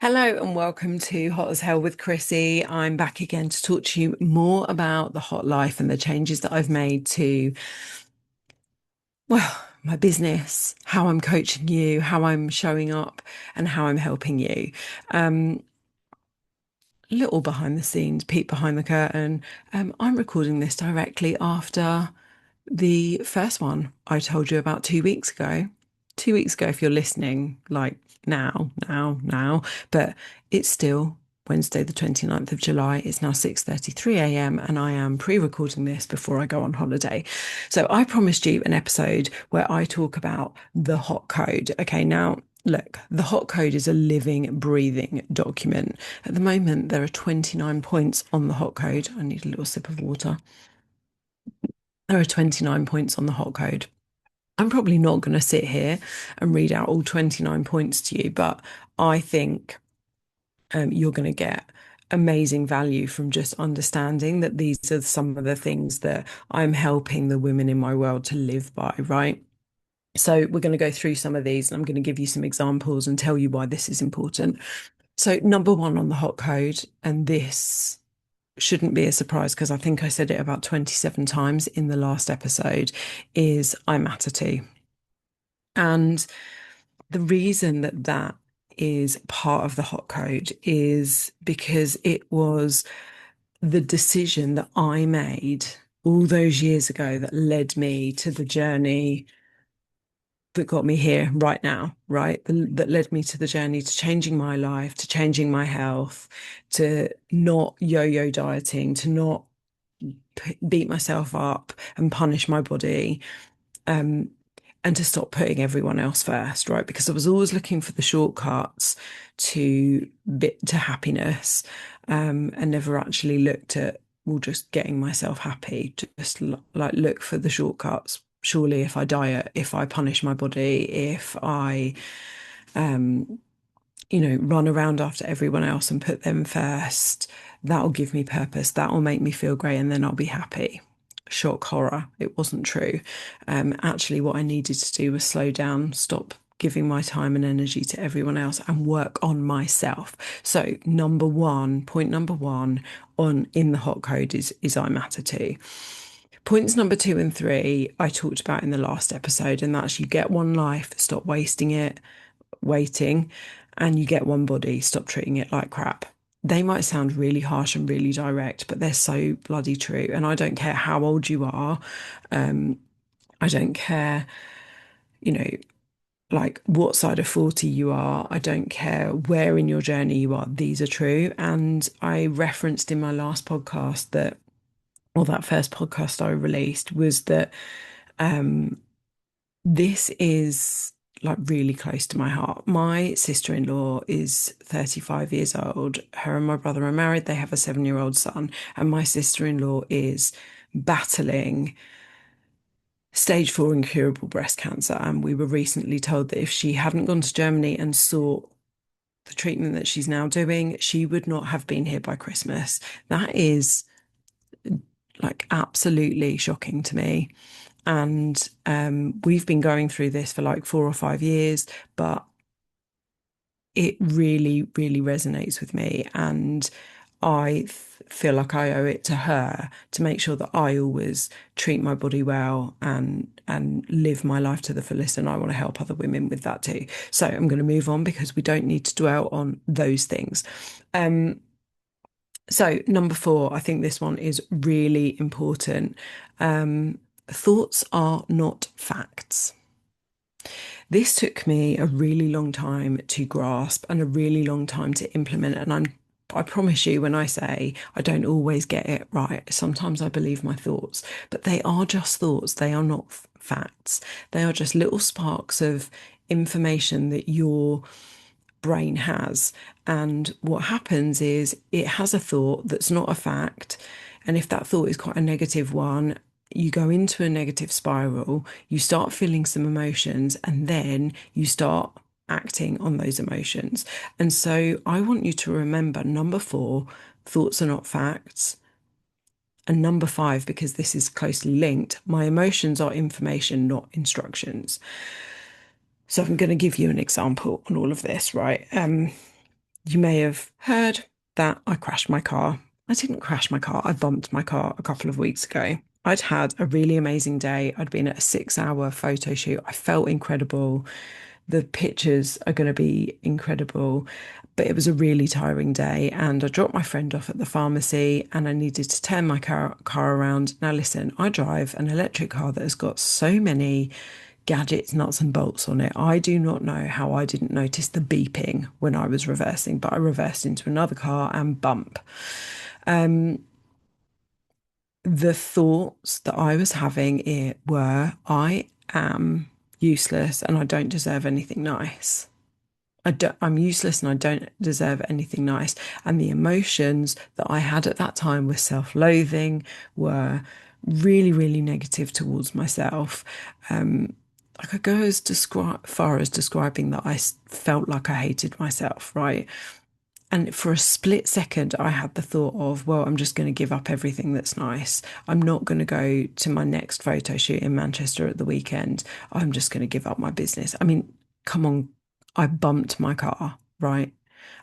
Hello and welcome to Hot as Hell with Chrissy. I'm back again to talk to you more about the hot life and the changes that I've made to, my business, how I'm coaching you, how I'm showing up, and how I'm helping you. Um, Little behind the scenes, peek behind the curtain. I'm recording this directly after the first one I told you about 2 weeks ago. 2 weeks ago, if you're listening, like now, but it's still Wednesday, the 29th of July. It's now 6:33 a.m. and I am pre-recording this before I go on holiday. So I promised you an episode where I talk about the hot code. Okay, now look, the hot code is a living, breathing document. At the moment, there are 29 points on the hot code. I need a little sip of water. There are 29 points on the hot code. I'm probably not going to sit here and read out all 29 points to you, but I think you're going to get amazing value from just understanding that these are some of the things that I'm helping the women in my world to live by, right? So we're going to go through some of these and I'm going to give you some examples and tell you why this is important. So, number one on the hot code, and this shouldn't be a surprise because I think I said it about 27 times in the last episode, is I matter too. And the reason that that is part of the hot code is because it was the decision that I made all those years ago that led me to the journey that got me here right now, right? That led me to the journey to changing my life, to changing my health, to not yo-yo dieting, to not beat myself up and punish my body. Um, and to stop putting everyone else first, right? Because I was always looking for the shortcuts to happiness, and never actually looked at, well, just getting myself happy. Just like look for the shortcuts. Surely, if I diet, if I punish my body, if I, run around after everyone else and put them first, that'll give me purpose. That'll make me feel great, and then I'll be happy. Shock horror. It wasn't true. Actually, what I needed to do was slow down, stop giving my time and energy to everyone else and work on myself. So point number one on in the hot code is I matter too. Points number two and three I talked about in the last episode, and that's you get one life, stop wasting it, waiting, and you get one body, stop treating it like crap. They might sound really harsh and really direct, but they're so bloody true. And I don't care how old you are. I don't care, you know, like what side of 40 you are. I don't care where in your journey you are. These are true. And I referenced in my last podcast that, or that first podcast I released, was that this is like really close to my heart. My sister-in-law is 35 years old. Her and my brother are married. They have a 7-year-old son. And my sister-in-law is battling stage four incurable breast cancer. And we were recently told that if she hadn't gone to Germany and sought the treatment that she's now doing, she would not have been here by Christmas. That is like absolutely shocking to me. And we've been going through this for like 4 or 5 years, but it really, really resonates with me. And I feel like I owe it to her to make sure that I always treat my body well and live my life to the fullest. And I want to help other women with that too. So I'm going to move on because we don't need to dwell on those things. So number four, I think this one is really important. Thoughts are not facts. This took me a really long time to grasp and a really long time to implement. And I promise you, when I say I don't always get it right, sometimes I believe my thoughts, but they are just thoughts. They are not facts. They are just little sparks of information that your brain has. And what happens is it has a thought that's not a fact. And if that thought is quite a negative one, you go into a negative spiral, you start feeling some emotions, and then you start acting on those emotions. And so I want you to remember number four, thoughts are not facts. And number five, because this is closely linked, my emotions are information, not instructions. So I'm going to give you an example on all of this, right? You may have heard that I crashed my car. I didn't crash my car, I bumped my car a couple of weeks ago. I'd had a really amazing day. I'd been at a 6 hour photo shoot. I felt incredible. The pictures are going to be incredible. But it was a really tiring day, and I dropped my friend off at the pharmacy and I needed to turn my car around. Now, listen, I drive an electric car that has got so many gadgets, nuts, and bolts on it. I do not know how I didn't notice the beeping when I was reversing, but I reversed into another car and bump. The thoughts that I was having it were, I am useless and I don't deserve anything nice. I'm useless and I don't deserve anything nice. And the emotions that I had at that time were self-loathing, were really, really negative towards myself. I could go as far as describing that felt like I hated myself, right? And for a split second, I had the thought of, well, I'm just going to give up everything that's nice. I'm not going to go to my next photo shoot in Manchester at the weekend. I'm just going to give up my business. I mean, come on, I bumped my car, right?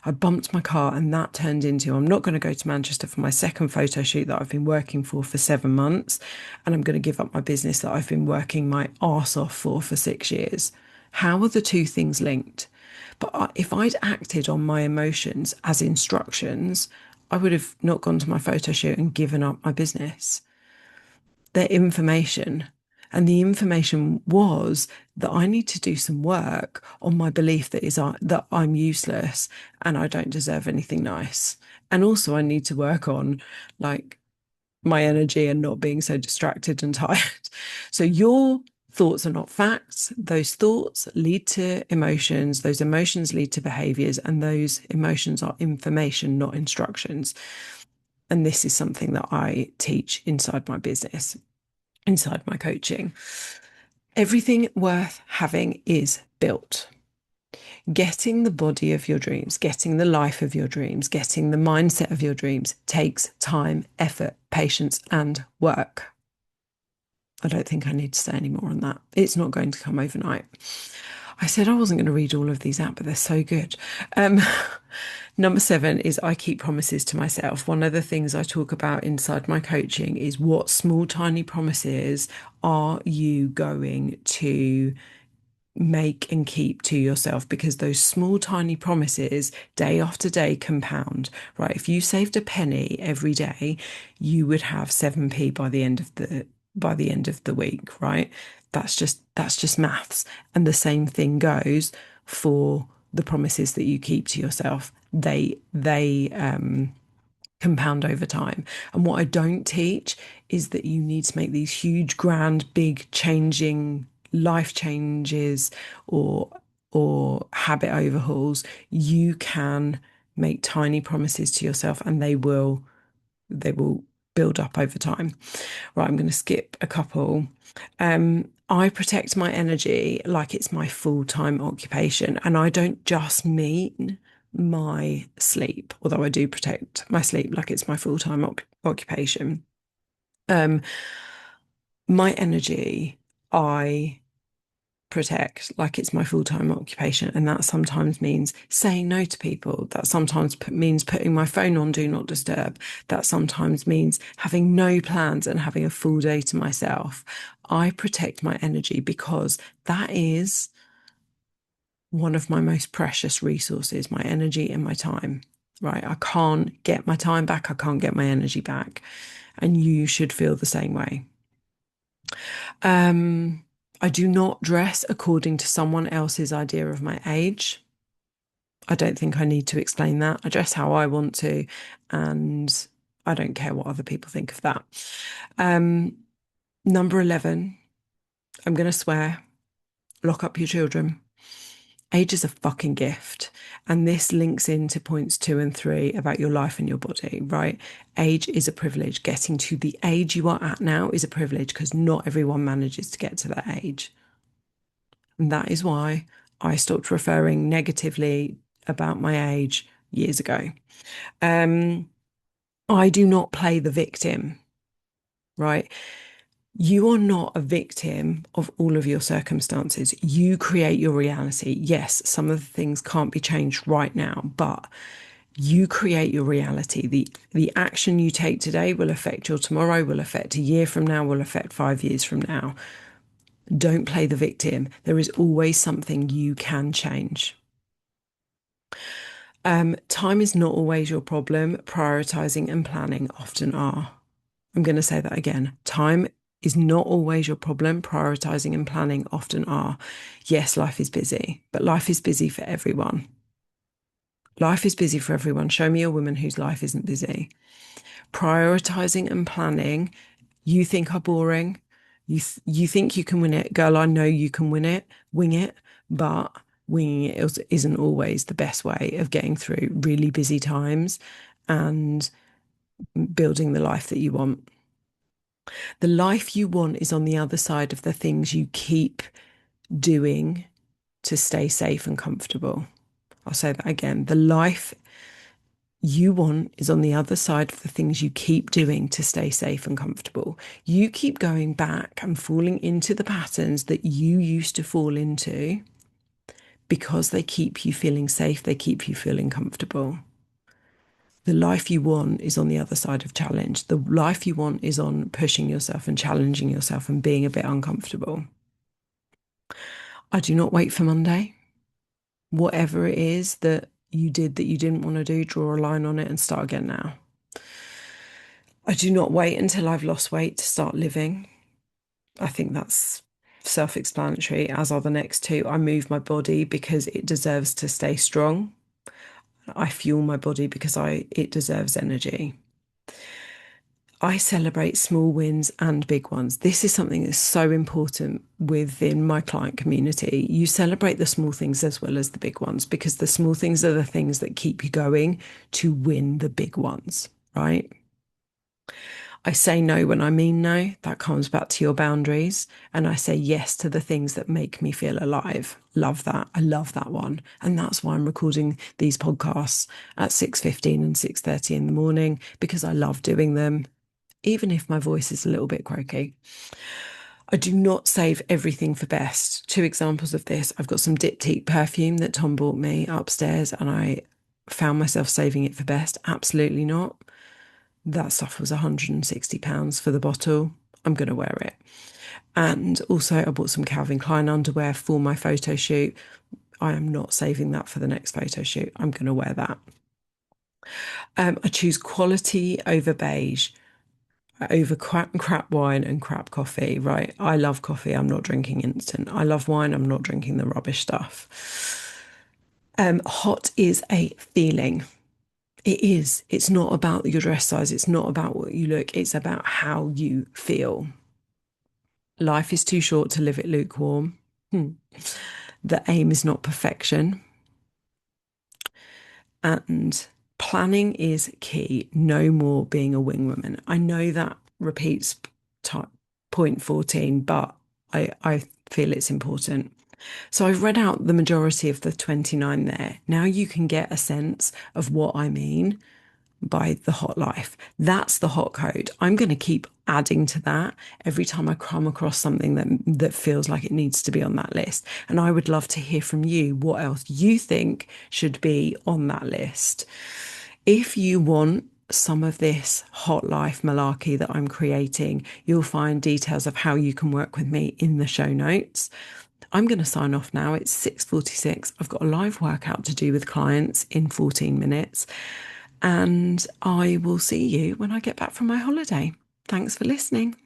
I bumped my car, and that turned into, I'm not going to go to Manchester for my second photo shoot that I've been working for 7 months. And I'm going to give up my business that I've been working my arse off for 6 years. How are the two things linked? But if I'd acted on my emotions as instructions, I would have not gone to my photo shoot and given up my business. They're information. And the information was that I need to do some work on my belief that I'm useless and I don't deserve anything nice. And also I need to work on like my energy and not being so distracted and tired. So your thoughts are not facts. Those thoughts lead to emotions. Those emotions lead to behaviors, and those emotions are information, not instructions. And this is something that I teach inside my business, inside my coaching. Everything worth having is built. Getting the body of your dreams, getting the life of your dreams, getting the mindset of your dreams takes time, effort, patience, and work. I don't think I need to say any more on that. It's not going to come overnight. I said I wasn't going to read all of these out, but they're so good. Um, Number 7 is I keep promises to myself. One of the things I talk about inside my coaching is what small, tiny promises are you going to make and keep to yourself, because those small tiny promises day after day compound, right? If you saved a penny every day, you would have 7p by the end of the week, right? That's just maths. And the same thing goes for the promises that you keep to yourself. They compound over time. And what I don't teach is that you need to make these huge, grand, big changing life changes or habit overhauls. You can make tiny promises to yourself and they will build up over time. Right, I'm going to skip a couple. I protect my energy like it's my full-time occupation, and I don't just mean my sleep, although I do protect my sleep like it's my full-time occupation. Um, my energy, I protect like it's my full-time occupation, and that sometimes means saying no to people. That sometimes means putting my phone on do not disturb. That sometimes means having no plans and having a full day to myself. I protect my energy because that is one of my most precious resources, my energy and my time, right? I can't get my time back, I can't get my energy back, and you should feel the same way. um I do not dress according to someone else's idea of my age. I don't think I need to explain that. I dress how I want to, and I don't care what other people think of that. Um, Number 11, I'm going to swear, lock up your children. Age is a fucking gift. And this links into points 2 and 3 about your life and your body, right? Age is a privilege. Getting to the age you are at now is a privilege because not everyone manages to get to that age. And that is why I stopped referring negatively about my age years ago. I do not play the victim, right? You are not a victim of all of your circumstances. You create your reality. Yes, some of the things can't be changed right now, but you create your reality. The action you take today will affect your tomorrow, will affect a year from now, will affect 5 years from now. Don't play the victim. There is always something you can change. Time is not always your problem. Prioritizing and planning often are. I'm going to say that again. Time is not always your problem. Prioritizing and planning often are. Yes, life is busy, but life is busy for everyone. Life is busy for everyone. Show me a woman whose life isn't busy. Prioritizing and planning, you think are boring. You think you can win it. Girl, I know you can win it, wing it, but winging it isn't always the best way of getting through really busy times and building the life that you want. The life you want is on the other side of the things you keep doing to stay safe and comfortable. I'll say that again. The life you want is on the other side of the things you keep doing to stay safe and comfortable. You keep going back and falling into the patterns that you used to fall into because they keep you feeling safe, they keep you feeling comfortable. The life you want is on the other side of challenge. The life you want is on pushing yourself and challenging yourself and being a bit uncomfortable. I do not wait for Monday. Whatever it is that you did that you didn't want to do, draw a line on it and start again now. I do not wait until I've lost weight to start living. I think that's self-explanatory, as are the next two. I move my body because it deserves to stay strong. I fuel my body because it deserves energy. I celebrate small wins and big ones. This is something that's so important within my client community. You celebrate the small things as well as the big ones because the small things are the things that keep you going to win the big ones, right? I say no when I mean no. That comes back to your boundaries. And I say yes to the things that make me feel alive. Love that. I love that one. And that's why I'm recording these podcasts at 6:15 and 6:30 in the morning because I love doing them, even if my voice is a little bit croaky. I do not save everything for best. Two examples of this. I've got some Diptyque perfume that Tom bought me upstairs and I found myself saving it for best. Absolutely not. That stuff was £160 for the bottle. I'm going to wear it. And also, I bought some Calvin Klein underwear for my photo shoot. I am not saving that for the next photo shoot. I'm going to wear that. I choose quality over beige, over crap wine and crap coffee, right? I love coffee. I'm not drinking instant. I love wine. I'm not drinking the rubbish stuff. Hot is a feeling. It is. It's not about your dress size. It's not about what you look. It's about how you feel. Life is too short to live it lukewarm. The aim is not perfection. And planning is key. No more being a wing woman. I know that repeats point 14, but I feel it's important. So I've read out the majority of the 29 there. Now you can get a sense of what I mean by the hot life. That's the hot code. I'm going to keep adding to that every time I come across something that feels like it needs to be on that list. And I would love to hear from you what else you think should be on that list. If you want some of this hot life malarkey that I'm creating, you'll find details of how you can work with me in the show notes. I'm going to sign off now. It's 6:46. I've got a live workout to do with clients in 14 minutes. And I will see you when I get back from my holiday. Thanks for listening.